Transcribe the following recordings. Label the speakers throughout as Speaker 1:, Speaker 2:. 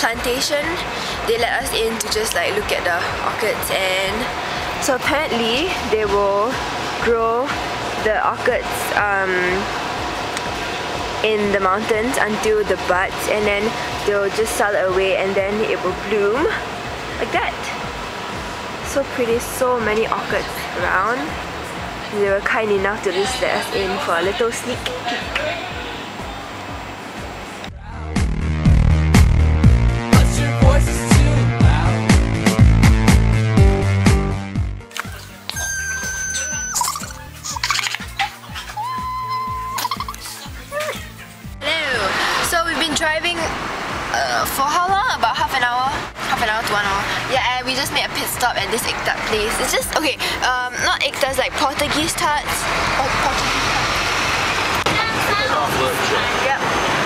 Speaker 1: plantation. They let us in to just like look at the orchids, and so apparently they will grow the orchids in the mountains until the buds, and then they'll just sell it away, and then it will bloom like that. So pretty, so many orchids around. They were kind enough to just let us in for a little sneak peek. Driving for how long? About half an hour to 1 hour. Yeah, and we just made a pit stop at this egg tart place. It's just okay. Not egg tarts, like Portuguese tarts. Yep.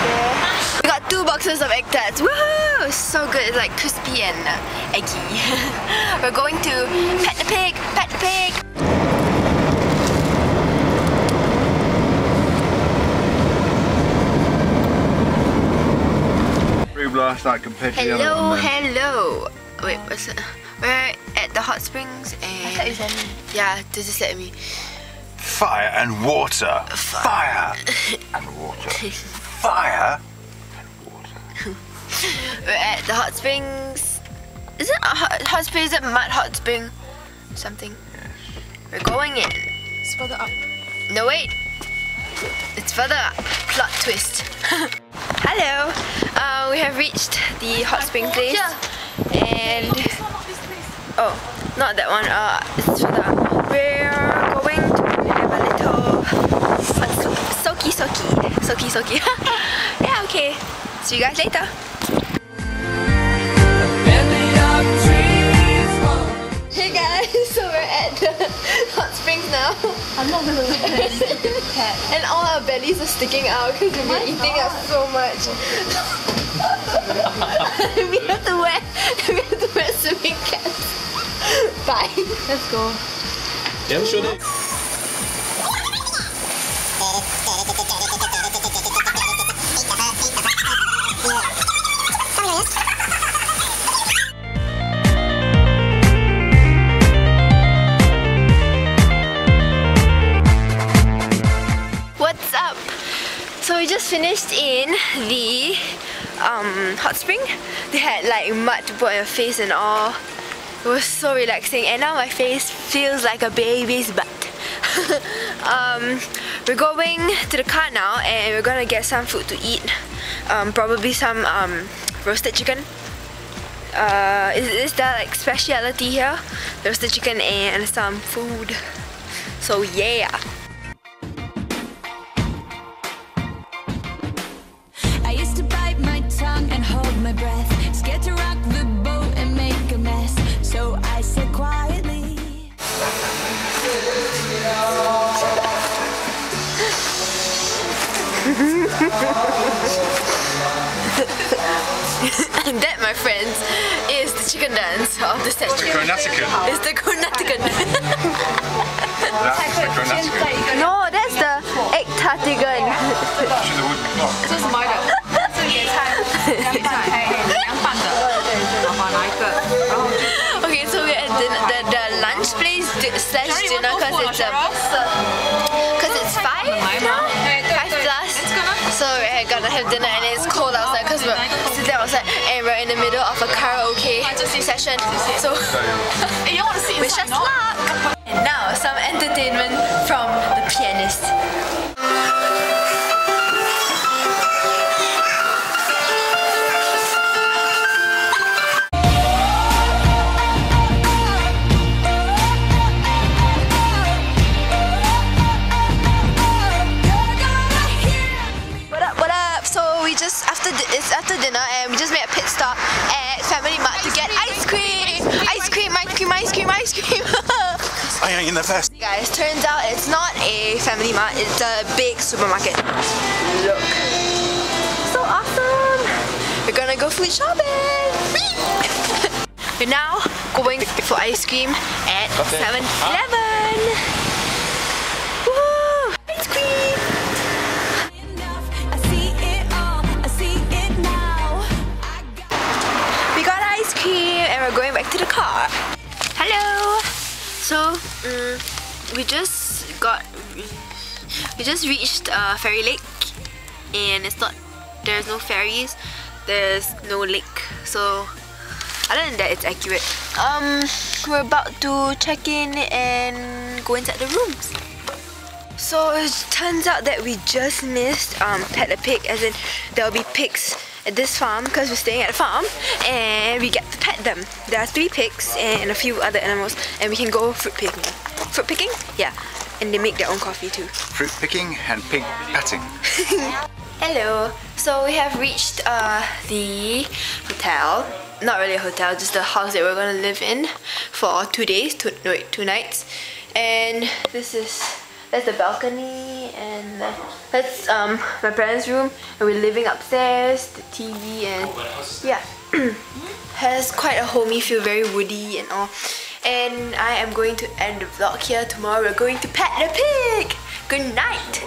Speaker 1: Yeah. We got 2 boxes of egg tarts. Woohoo! So good. It's like crispy and eggy. We're going to pet the pig. Pet the pig.
Speaker 2: Blast like compared to the other one,
Speaker 1: hello. Wait, what's it? We're at the hot springs and yeah, they just let me.
Speaker 2: Fire and water. Fire and water. Fire and water.
Speaker 1: We're at the hot springs. Is it a hot spring? Is it mud hot spring? Something.
Speaker 2: Yes.
Speaker 1: We're going in.
Speaker 3: It's further up.
Speaker 1: No wait. It's further up. Plot twist. Hello. We have reached the hot spring place, and oh, not that one. It's further up. We're going to have a little soaky. Yeah, okay. See you guys later. Hey guys, so we're at the hot springs now.
Speaker 3: I'm not gonna wear this.
Speaker 1: And all our bellies are sticking out because we've been eating up so much. we have to wear swimming caps. Bye.
Speaker 3: Let's go.
Speaker 4: Yeah, sure do.
Speaker 1: What's up? So we just finished in the hot spring. They had like mud to put on your face and all. It was so relaxing, and now my face feels like a baby's butt. We're going to the car now, and we're gonna get some food to eat. Probably some roasted chicken. Is that like speciality here? Roasted chicken and some food. So yeah.
Speaker 5: I used to bite my tongue and hold my breath, scared to rock the boat and make a mess. So I said quietly.
Speaker 1: And that, my friends, is the chicken dance of the statue. It's the Kronatigan.
Speaker 2: That's the Kronatigan.
Speaker 1: No, that's the egg tartigan.
Speaker 3: 这是什么的？是野菜，凉菜，凉拌的。好吧，拿一个，然后。
Speaker 1: Okay, so we're at the lunch place slash dinner because it's 5 now, 5 plus. So we're gonna have dinner and it's cold outside because we're sitting outside and we're in the middle of a karaoke session. So wish us luck. And now some entertainment from the pianist. It's after dinner and we just made a pit stop at Family Mart to get ice cream! Ice cream!
Speaker 2: I ain't in the first.
Speaker 1: Guys, turns out it's not a Family Mart, it's a big supermarket. Look. So awesome! We're gonna go food shopping! We're now going for ice cream at 7-Eleven! Woo! Ice cream! we're going back to the car. Hello. So we just reached Ferry Lake, and there's no ferries, there's no lake. So other than that, it's accurate. We're about to check in and go inside the rooms. So it turns out that we just missed Pet a Pig, as in there'll be pigs at this farm because we're staying at a farm, and we get to pet them. There are 3 pigs and a few other animals, and we can go fruit picking. Fruit picking? Yeah. And they make their own coffee too.
Speaker 2: Fruit picking and pig petting.
Speaker 1: Hello. So we have reached the hotel. Not really a hotel, just the house that we're gonna live in for 2 days, 2 nights. And that's the balcony, and that's my parents' room, and we're living upstairs, the TV, and yeah. Has quite a homey feel, very woody and all. And I am going to end the vlog here. Tomorrow we're going to pet the pig! Good night!